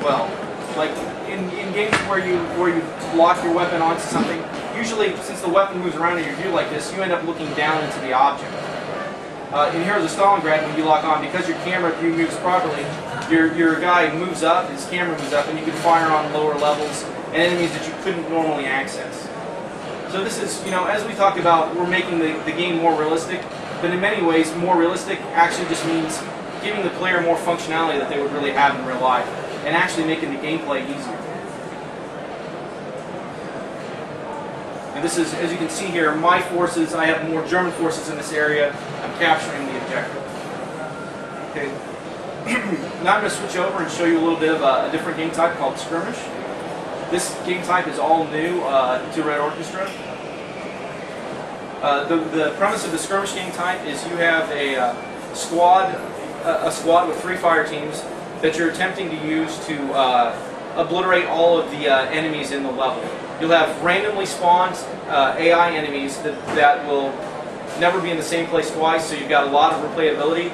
well. Like in games where you lock your weapon onto something, usually since the weapon moves around in your view like this, you end up looking down into the object. In Heroes of Stalingrad, when you lock on, because your camera view moves properly, your guy moves up, his camera moves up, and you can fire on lower levels and enemies that you couldn't normally access. So this is, as we talked about, we're making the game more realistic, but in many ways, more realistic actually just means giving the player more functionality that they would really have in real life, and actually making the gameplay easier. And this is, as you can see here, my forces, I have more German forces in this area. I'm capturing the objective. Okay. Now I'm going to switch over and show you a little bit of a different game type called Skirmish. This game type is all new to Red Orchestra. The premise of the Skirmish game type is you have a squad with 3 fire teams that you're attempting to use to obliterate all of the enemies in the level. You'll have randomly spawned AI enemies that will never be in the same place twice, so you've got a lot of replayability.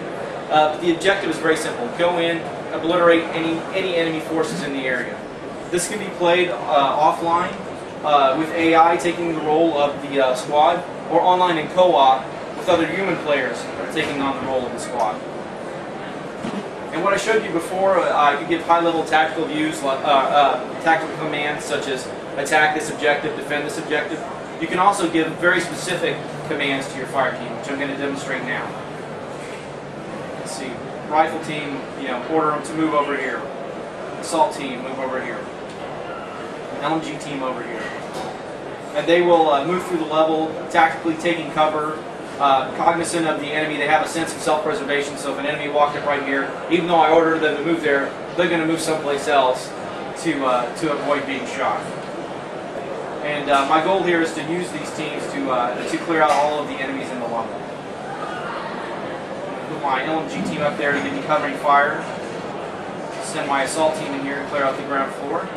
But the objective is very simple. Go in, obliterate any enemy forces in the area. This can be played offline with AI taking the role of the squad, or online in co-op with other human players taking on the role of the squad. And what I showed you before, I could give high-level tactical views, tactical commands such as attack this objective, defend this objective. You can also give very specific commands to your fire team, which I'm going to demonstrate now. Let's see, rifle team, order them to move over here. Assault team, move over here. LMG team over here. And they will move through the level, tactically taking cover, cognizant of the enemy. They have a sense of self-preservation, so if an enemy walked up right here, even though I ordered them to move there, they're going to move someplace else to avoid being shot. And my goal here is to use these teams to clear out all of the enemies in the level. Put my LMG team up there to give me covering fire. Send my assault team in here to clear out the ground floor.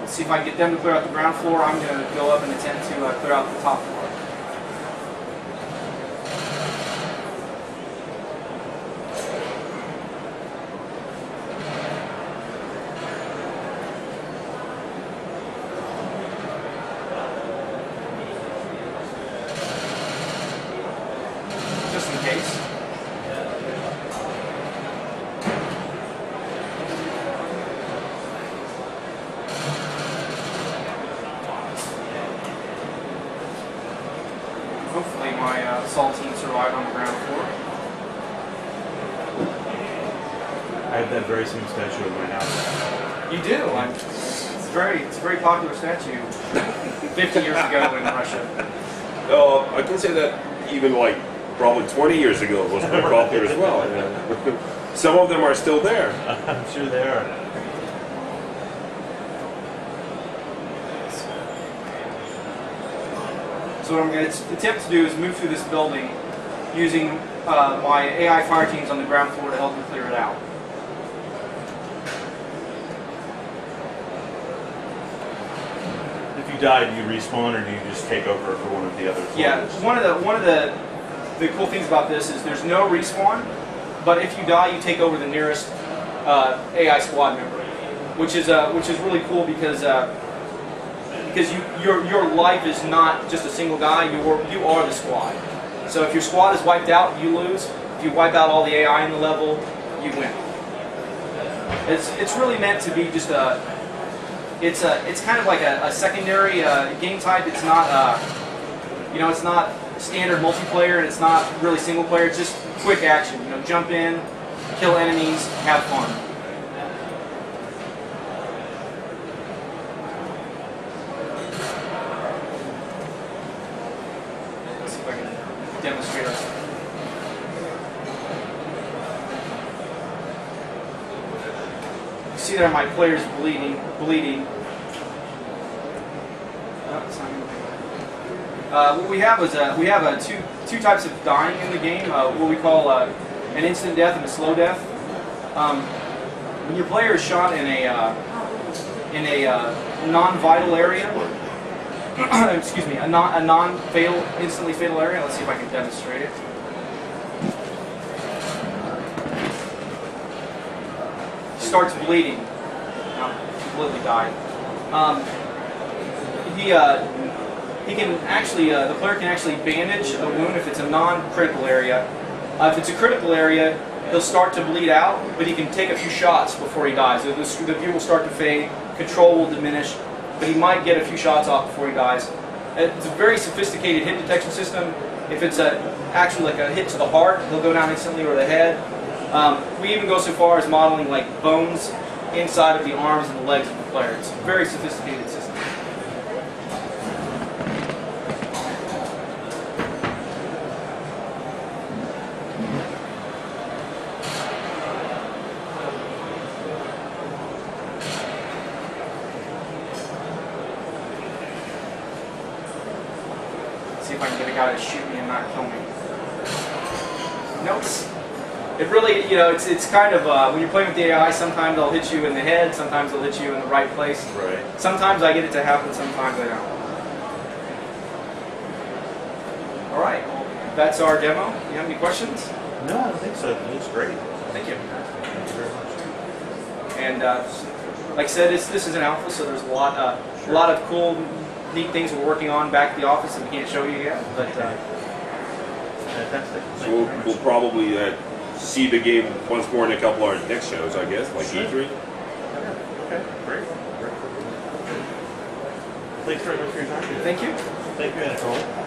Let's see if I can get them to clear out the ground floor. I'm going to go up and attempt to clear out the top floor. Just in case. Hopefully my assault team survived on the ground floor. I have that very same statue in my house. You do? It's a very popular statue 50 years ago in Russia. Oh, I can say that even like probably 20 years ago it was pretty popular as well. Yeah. Some of them are still there. I'm sure they are. So what I'm going to attempt to do is move through this building using my AI fire teams on the ground floor to help me clear it out. If you die, do you respawn, or do you just take over for one of the other floors? Yeah, one of the cool things about this is there's no respawn, but if you die, you take over the nearest AI squad member, which is really cool because your life is not just a single guy. You are the squad. So if your squad is wiped out, you lose. If you wipe out all the AI in the level, you win. It's really meant to be just it's kind of like a secondary game type. It's not it's not standard multiplayer, and it's not really single player. It's just quick action. Jump in, kill enemies, have fun. Let's see if I can demonstrate us. See there, my player's bleeding. What we have is we have two types of dying in the game. What we call an instant death and a slow death. When your player is shot in a non-vital area, excuse me, a non-fatal, instantly fatal area. Let's see if I can demonstrate it. Starts bleeding. Now, completely died. He can actually, the player can actually bandage a wound if it's a non-critical area. If it's a critical area, he'll start to bleed out, but he can take a few shots before he dies. The view will start to fade, control will diminish, but he might get a few shots off before he dies. It's a very sophisticated hit detection system. If it's actually like a hit to the heart, he'll go down instantly, or the head. We even go so far as modeling like bones inside of the arms and the legs of the player. It's a very sophisticated system. See if I can get a guy to shoot me and not kill me. Nope. It really, you know, it's kind of, when you're playing with the AI, sometimes they'll hit you in the head, sometimes they'll hit you in the right place. Right. Sometimes I get it to happen, sometimes I don't. All right, that's our demo. Do you have any questions? No, I don't think so. It looks great. Thank you. Thank you very much. And like I said, this is an alpha, so there's a lot of cool, neat things we're working on back at the office that we can't show you yet. But fantastic. So we'll probably see the game once more in a couple of our next shows, I guess, like Sure. E3. Okay, great. Thanks very much for your time today. thank you. Thank you, Nicole.